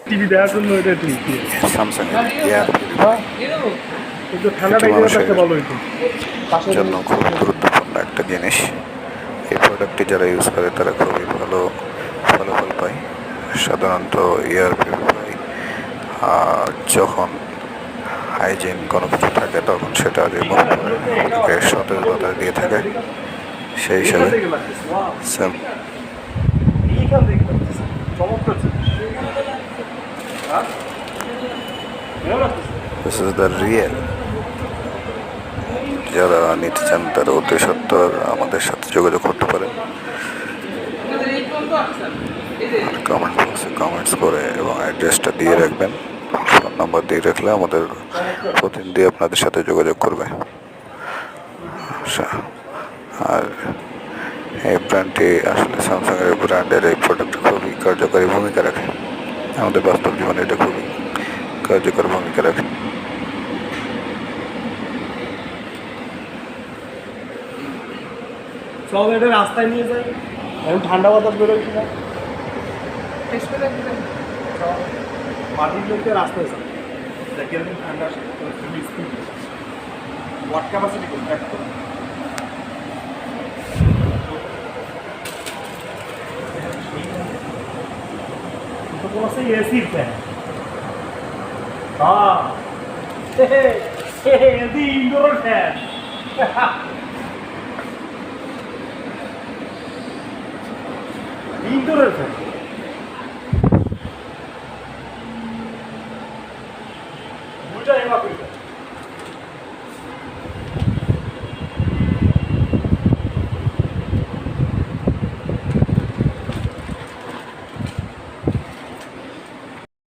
TV দেখার জন্য এটা ঠিক স্যামসাং এয়ার কিন্তু ঠান্ডাটা গেলে ভালো হইতো জন্য খুব গুরুত্বপূর্ণ একটা জিনিস। এই প্রোডাক্টটি যারা ইউজ করে তারা খুবই ভালো ফলাফল পায়। সাধারণত এয়ার পিউরিফাই যখন হাইজিন কোনো কিছু থাকে তখন সেটা রিমুভ করে আমাদেরকে সতেজতা দিয়ে থাকে। সেই হিসাবে দিস ইজ দ্য রিয়েল। যারা নিতে চান তারা অতি সত্বর আমাদের সাথে যোগাযোগ করতে পারেন। আর কমেন্ট বক্সে কমেন্টস করে এবং অ্যাড্রেসটা দিয়ে রাখবেন। ফোন নাম্বার দিয়ে রাখলে আমাদের প্রতিনিধি আপনাদের সাথে যোগাযোগ করবে। আর এই ব্র্যান্ডটি আসলে স্যামসাংয়ের ব্র্যান্ডের এই প্রোডাক্ট খুবই কার্যকরী ভূমিকা রাখে। আমাদের বাস্তব জীবনে এটা খুবই কার্যকর ভূমিকা রাখে। সব এটা রাস্তায় নিয়ে যায় এখন ঠান্ডা বাতাস বেরোয় কিনা মাটির লোককে রাস্তায় যায় দেখেন ঠান্ডা ওয়াট ক্যাপাসিটি तो कौन सा एसी फैन हाँ ये इंडोर फैन इंडोर फैन